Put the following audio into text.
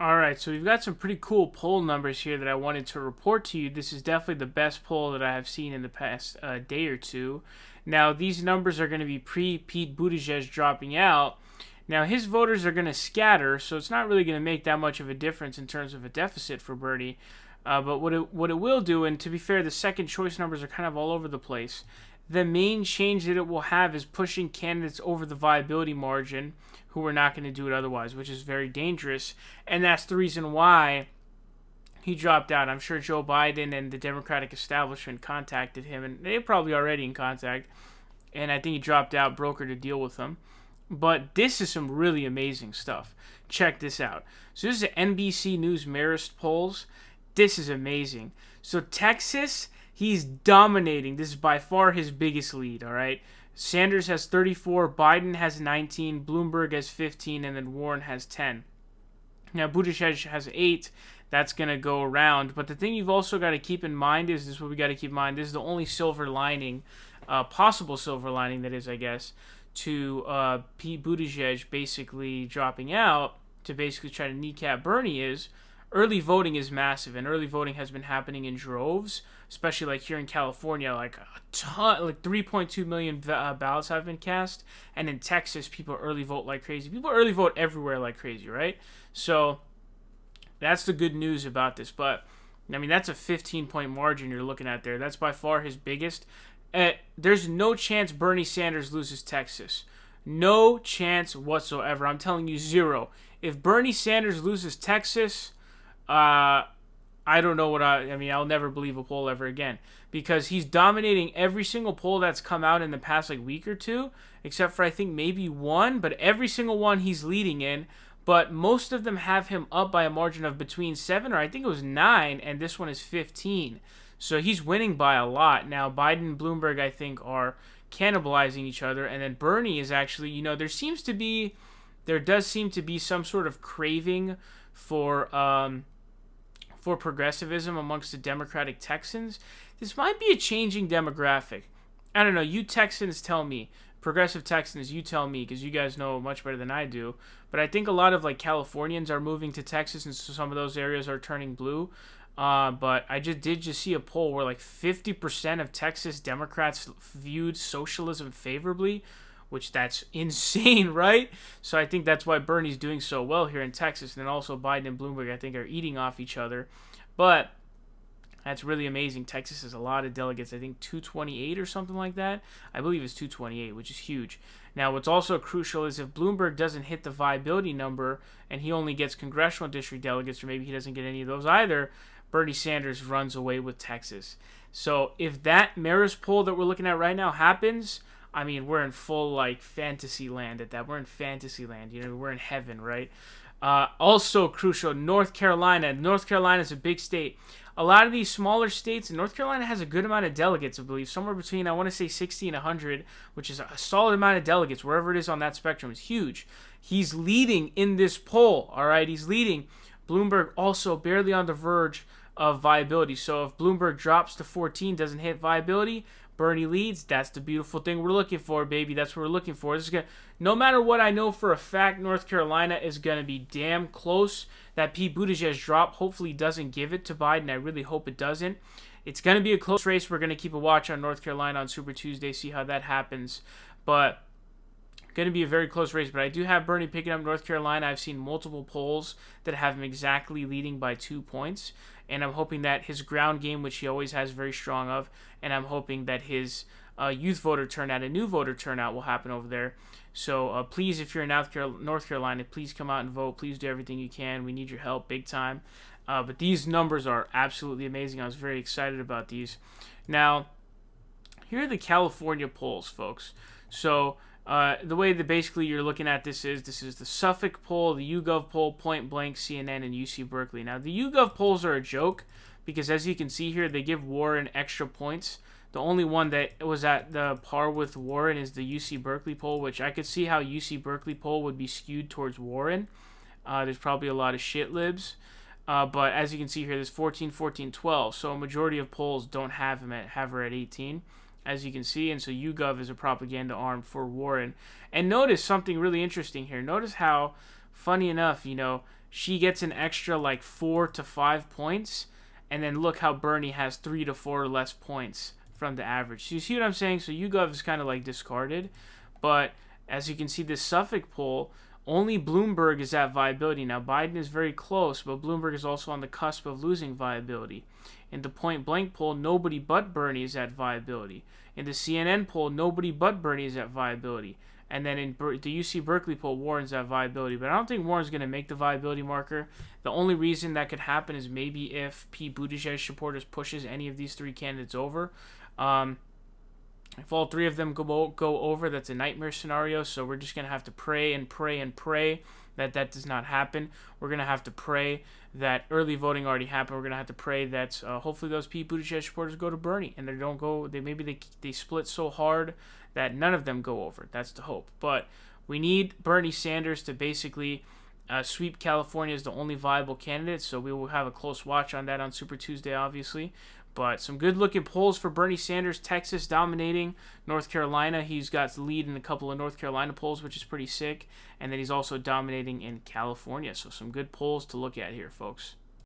All right, so we've got some pretty cool poll numbers here that I wanted to report to you. This is definitely the best poll that I have seen in the past day or two. Now, these numbers are going to be pre-Pete Buttigieg dropping out. Now, his voters are going to scatter, so it's not really going to make that much of a difference in terms of a deficit for Bernie. But what it will do, and to be fair, the second choice numbers are kind of all over the place. The main change that it will have is pushing candidates over the viability margin who are not going to do it otherwise, which is very dangerous. And that's the reason why he dropped out. I'm sure Joe Biden and the Democratic establishment contacted him, and they're probably already in contact. And I think he dropped out, brokered a deal with them. But this is some really amazing stuff. Check this out. So this is NBC News Marist polls. This is amazing. So Texas, he's dominating. This is by far his biggest lead, all right? Sanders has 34, Biden has 19, Bloomberg has 15, and then Warren has 10. Now, Buttigieg has 8. That's going to go around. But the thing you've also got to keep in mind is, this is what we got to keep in mind, this is the only silver lining, possible silver lining, that is, I guess, to Pete Buttigieg basically dropping out to basically try to kneecap Bernie is early voting is massive, and early voting has been happening in droves, especially like here in California, like a ton, like 3.2 million ballots have been cast, and in Texas, people early vote like crazy. People early vote everywhere like crazy, right? So that's the good news about this. But I mean, that's a 15-point margin you're looking at there. That's by far his biggest. There's no chance Bernie Sanders loses Texas. No chance whatsoever. I'm telling you, zero. If Bernie Sanders loses Texas, I don't know what I mean, I'll never believe a poll ever again, because he's dominating every single poll that's come out in the past like week or two, except for I think maybe one, but every single one he's leading in. But most of them have him up by a margin of between 7 or I think it was 9, and this one is 15. So he's winning by a lot. Now, Biden and Bloomberg, I think, are cannibalizing each other, and then Bernie is actually, there does seem to be some sort of craving for progressivism amongst the Democratic Texans. This might be a changing demographic. I don't know. You Texans tell me. Progressive Texans, you tell me, because you guys know much better than I do. But I think a lot of like Californians are moving to Texas, and so some of those areas are turning blue. But I did see a poll where like 50% of Texas Democrats viewed socialism favorably, which that's insane, right? So I think that's why Bernie's doing so well here in Texas. And then also Biden and Bloomberg, I think, are eating off each other. But that's really amazing. Texas has a lot of delegates. I think 228 or something like that. I believe it's 228, which is huge. Now, what's also crucial is if Bloomberg doesn't hit the viability number and he only gets congressional district delegates, or maybe he doesn't get any of those either, Bernie Sanders runs away with Texas. So if that Marist poll that we're looking at right now happens, I mean, we're in full like fantasy land at that. We're in fantasy land. We're in heaven, right? Also crucial, North Carolina. North Carolina is a big state. A lot of these smaller states, and North Carolina has a good amount of delegates, I believe, somewhere between, I want to say, 60 and 100, which is a solid amount of delegates. Wherever it is on that spectrum is huge. He's leading in this poll, all right? He's leading. Bloomberg also barely on the verge of viability. So if Bloomberg drops to 14, doesn't hit viability, Bernie leads. That's the beautiful thing we're looking for, baby. That's what we're looking for. No matter what, I know for a fact North Carolina is going to be damn close. That Pete Buttigieg drop hopefully doesn't give it to Biden. I really hope it doesn't. It's going to be a close race. We're going to keep a watch on North Carolina on Super Tuesday, see how that happens. But going to be a very close race. But I do have Bernie picking up North Carolina. I've seen multiple polls that have him exactly leading by 2 points. And I'm hoping that his ground game, which he always has very strong of, and I'm hoping that his youth voter turnout, a new voter turnout, will happen over there. So please, if you're in North Carolina, please come out and vote. Please do everything you can. We need your help big time. But these numbers are absolutely amazing. I was very excited about these. Now, here are the California polls, folks. So the way that basically you're looking at this is the Suffolk poll, the YouGov poll, Point Blank, CNN, and UC Berkeley. Now, the YouGov polls are a joke because, as you can see here, they give Warren extra points. The only one that was at the par with Warren is the UC Berkeley poll, which I could see how UC Berkeley poll would be skewed towards Warren. There's probably a lot of shit libs. But as you can see here, there's 14, 14, 12. So a majority of polls don't have her at 18, as you can see. And so YouGov is a propaganda arm for Warren. And notice something really interesting here. Notice how, funny enough, she gets an extra like 4 to 5 points. And then look how Bernie has 3 to 4 less points from the average. So you see what I'm saying? So YouGov is kind of like discarded. But as you can see, this Suffolk poll, only Bloomberg is at viability. Now, Biden is very close, but Bloomberg is also on the cusp of losing viability. In the point blank poll, nobody but Bernie is at viability. In the CNN poll, nobody but Bernie is at viability. And then in the UC Berkeley poll, Warren's at viability. But I don't think Warren's going to make the viability marker. The only reason that could happen is maybe if Pete Buttigieg supporters pushes any of these three candidates over. If all three of them go over, that's a nightmare scenario. So we're just going to have to pray and pray and pray that that does not happen. We're going to have to pray that early voting already happened. We're going to have to pray that hopefully those Pete Buttigieg supporters go to Bernie and they don't go. They split so hard that none of them go over. That's the hope. But we need Bernie Sanders to basically sweep California as the only viable candidate. So we will have a close watch on that on Super Tuesday, obviously. But some good-looking polls for Bernie Sanders. Texas dominating. North Carolina, he's got the lead in a couple of North Carolina polls, which is pretty sick. And then he's also dominating in California. So some good polls to look at here, folks.